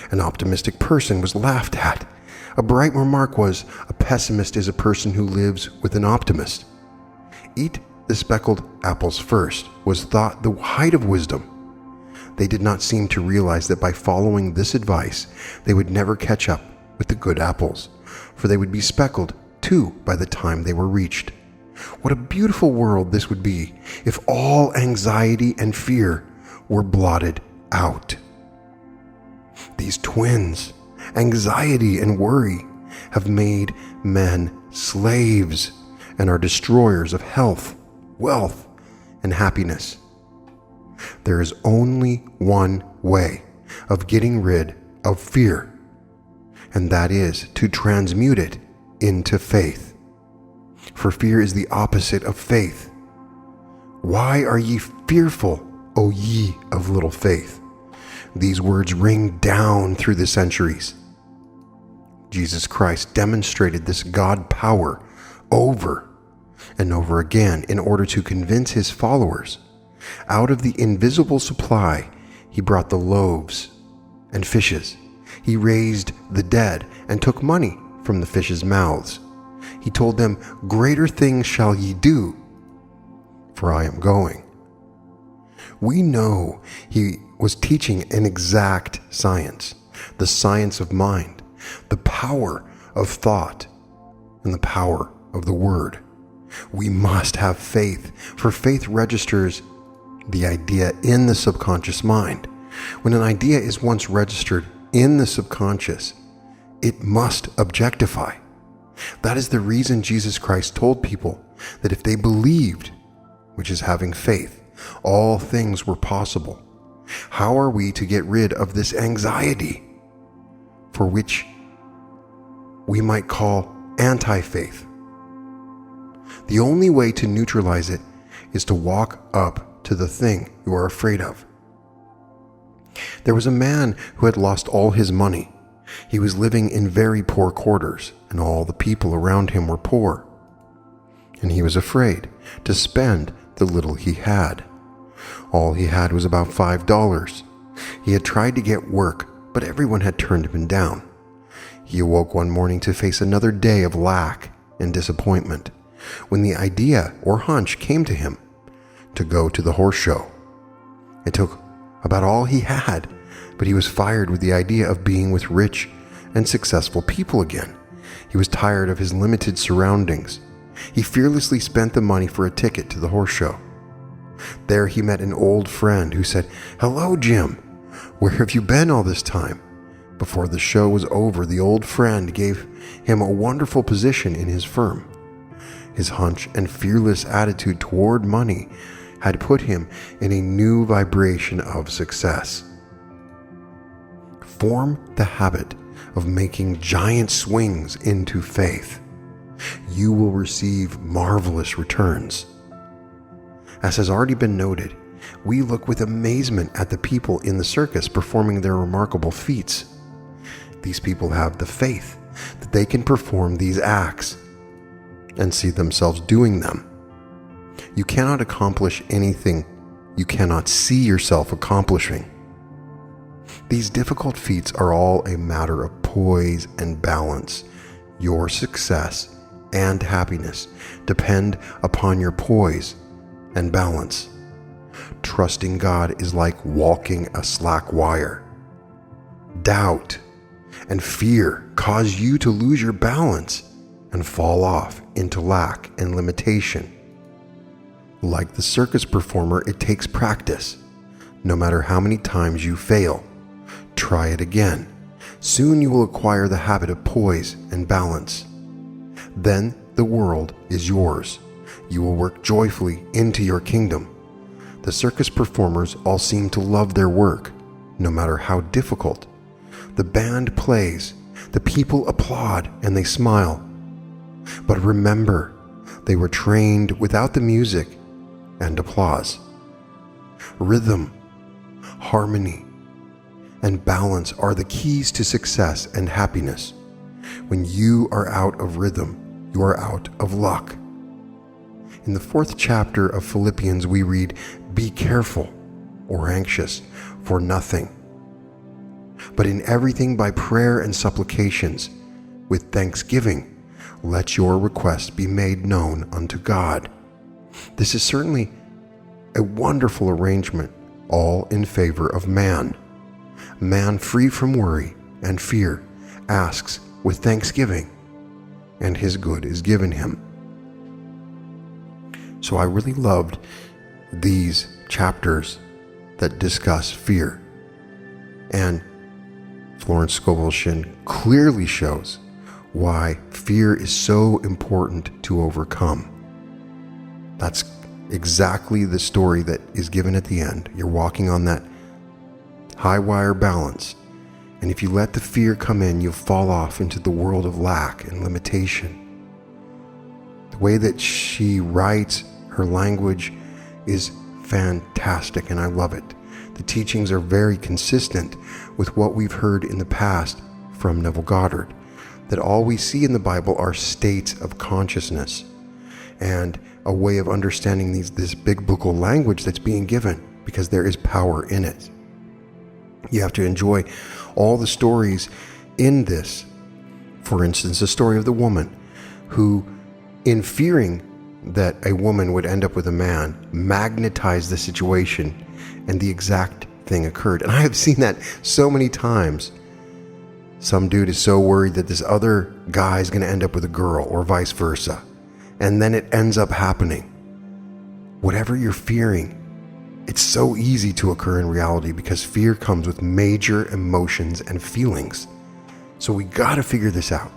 An optimistic person was laughed at. A bright remark was, "A pessimist is a person who lives with an optimist." Eat the speckled apples first was thought the height of wisdom. They did not seem to realize that by following this advice, they would never catch up with the good apples, for they would be speckled too by the time they were reached. What a beautiful world this would be if all anxiety and fear were blotted out. These twins, anxiety and worry, have made men slaves and are destroyers of health, wealth, and happiness. There is only one way of getting rid of fear, and that is to transmute it into faith. For fear is the opposite of faith. "Why are ye fearful, O ye of little faith?" These words ring down through the centuries. Jesus Christ demonstrated this God power over and over again in order to convince his followers. Out of the invisible supply, he brought the loaves and fishes. He raised the dead and took money from the fishes' mouths. He told them, "Greater things shall ye do, for I am going." We know he was teaching an exact science, the science of mind, the power of thought, and the power of the word. We must have faith, for faith registers the idea in the subconscious mind. When an idea is once registered in the subconscious, it must objectify. That is the reason Jesus Christ told people that if they believed, which is having faith, all things were possible. How are we to get rid of this anxiety, for which we might call anti-faith? The only way to neutralize it is to walk up to the thing you are afraid of. There was a man who had lost all his money. He was living in very poor quarters, and all the people around him were poor. And he was afraid to spend the little he had. All he had was about $5. He had tried to get work, but everyone had turned him down. He awoke one morning to face another day of lack and disappointment, when the idea or hunch came to him to go to the horse show. It took about all he had, but he was fired with the idea of being with rich and successful people again. He was tired of his limited surroundings. He fearlessly spent the money for a ticket to the horse show. There he met an old friend who said, "Hello, Jim. Where have you been all this time?" Before the show was over, the old friend gave him a wonderful position in his firm. His hunch and fearless attitude toward money had put him in a new vibration of success. Form the habit of making giant swings into faith. You will receive marvelous returns. As has already been noted, we look with amazement at the people in the circus performing their remarkable feats. These people have the faith that they can perform these acts and see themselves doing them. You cannot accomplish anything you cannot see yourself accomplishing. These difficult feats are all a matter of poise and balance. Your success and happiness depend upon your poise and balance. Trusting God is like walking a slack wire. Doubt and fear cause you to lose your balance and fall off into lack and limitation. Like the circus performer, it takes practice. No matter how many times you fail, try it again. Soon you will acquire the habit of poise and balance. Then the world is yours. You will work joyfully into your kingdom. The circus performers all seem to love their work, no matter how difficult. The band plays, the people applaud, and they smile. But remember, they were trained without the music and applause. Rhythm, harmony, and balance are the keys to success and happiness. When you are out of rhythm, you are out of luck. In the 4th chapter of Philippians, we read, "Be careful or anxious for nothing, but in everything by prayer and supplications, with thanksgiving, let your requests be made known unto God." This is certainly a wonderful arrangement, all in favor of man. Man, free from worry and fear, asks with thanksgiving, and his good is given him. So I really loved these chapters that discuss fear. And Florence Scovel Shinn clearly shows why fear is so important to overcome. That's exactly the story that is given at the end. You're walking on that high wire balance, and if you let the fear come in, you'll fall off into the world of lack and limitation. The way that she writes her language is fantastic, and I love it. The teachings are very consistent with what we've heard in the past from Neville Goddard, that all we see in the Bible are states of consciousness and a way of understanding this biblical language that's being given, because there is power in it. You have to enjoy all the stories in this. For instance, the story of the woman who, in fearing that a woman would end up with a man, magnetized the situation, and the exact thing occurred. And I have seen that so many times. Some dude is so worried that this other guy is going to end up with a girl, or vice versa, and then it ends up happening. Whatever you're fearing, it's so easy to occur in reality, because fear comes with major emotions and feelings. So we got to figure this out.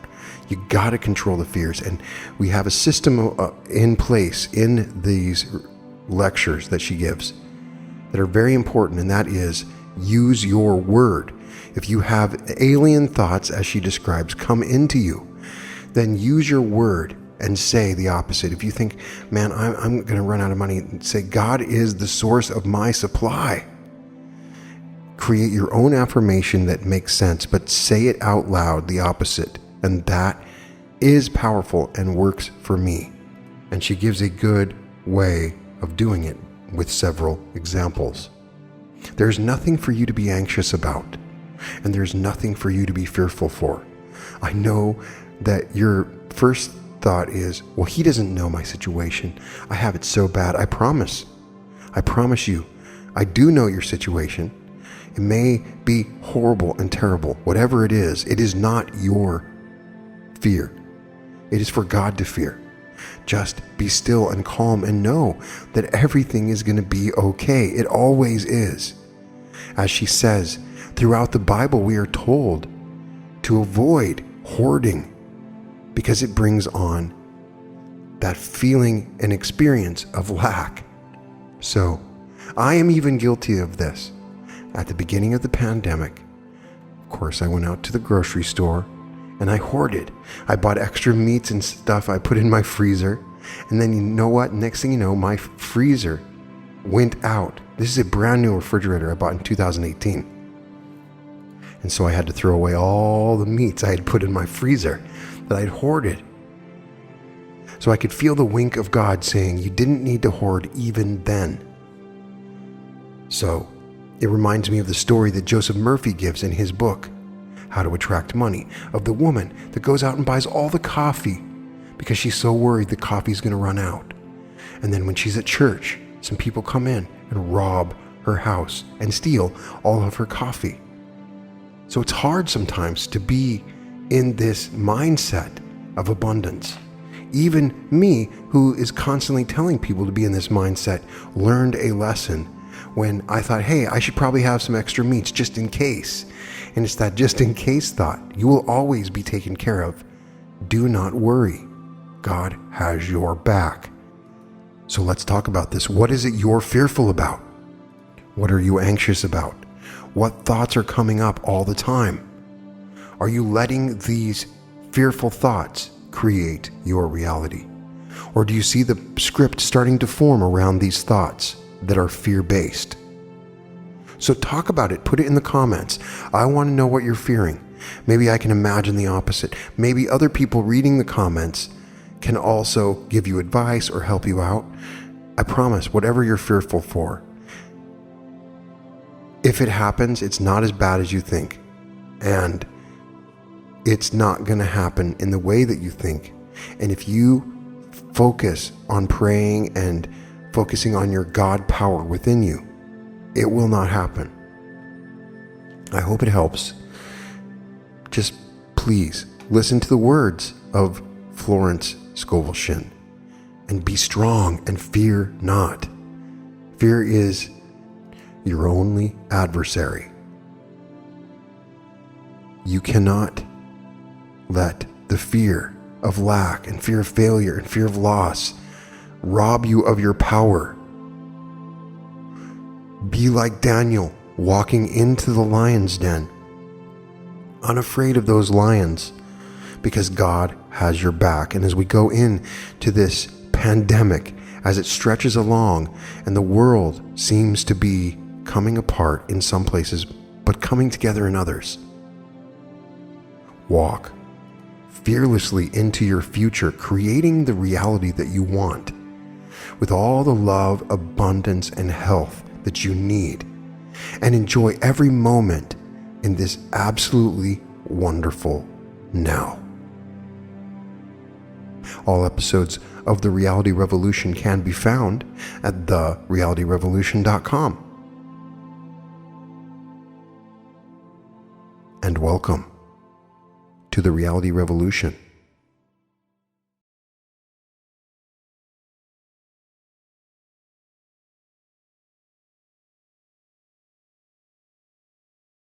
You got to control the fears. And we have a system in place in these lectures that she gives that are very important, and that is use your word. If you have alien thoughts, as she describes, come into you, then use your word and say the opposite. If you think, man, I'm going to run out of money, say, God is the source of my supply. Create your own affirmation that makes sense, but say it out loud, the opposite. And that is powerful and works for me. And she gives a good way of doing it with several examples. There's nothing for you to be anxious about, and there's nothing for you to be fearful for. I know that your first thought is, well, he doesn't know my situation. I have it so bad. I promise you, I do know your situation. It may be horrible and terrible. Whatever it is not your fear. It is for God to fear. Just be still and calm and know that everything is going to be okay. It always is. As she says, throughout the Bible, we are told to avoid hoarding because it brings on that feeling and experience of lack. So, I am even guilty of this. At the beginning of the pandemic, of course, I went out to the grocery store and I hoarded. I bought extra meats and stuff I put in my freezer. And then you know what? Next thing you know, my freezer went out. This is a brand new refrigerator I bought in 2018. And so I had to throw away all the meats I had put in my freezer that I'd hoarded. So I could feel the wink of God saying, you didn't need to hoard even then. So it reminds me of the story that Joseph Murphy gives in his book, How to Attract Money, of the woman that goes out and buys all the coffee because she's so worried the coffee's going to run out. And then when she's at church, some people come in and rob her house and steal all of her coffee. So it's hard sometimes to be in this mindset of abundance. Even me, who is constantly telling people to be in this mindset, learned a lesson when I thought, hey, I should probably have some extra meats just in case. And it's that just in case thought. You will always be taken care of. Do not worry. God has your back. So let's talk about this. What is it you're fearful about? What are you anxious about? What thoughts are coming up all the time? Are you letting these fearful thoughts create your reality? Or do you see the script starting to form around these thoughts that are fear-based? So talk about it. Put it in the comments. I want to know what you're fearing. Maybe I can imagine the opposite. Maybe other people reading the comments can also give you advice or help you out. I promise, whatever you're fearful for, if it happens, it's not as bad as you think. And it's not going to happen in the way that you think. And if you focus on praying and focusing on your God power within you, it will not happen. I hope it helps. Just please listen to the words of Florence Scovel Shinn and be strong and fear not. Fear is your only adversary. You cannot let the fear of lack and fear of failure and fear of loss rob you of your power. Be like Daniel walking into the lion's den, unafraid of those lions, because God has your back. And as we go into this pandemic, as it stretches along and the world seems to be coming apart in some places, but coming together in others, walk fearlessly into your future, creating the reality that you want with all the love, abundance, and health that you need, and enjoy every moment in this absolutely wonderful now. All episodes of The Reality Revolution can be found at therealityrevolution.com. And welcome to The Reality Revolution.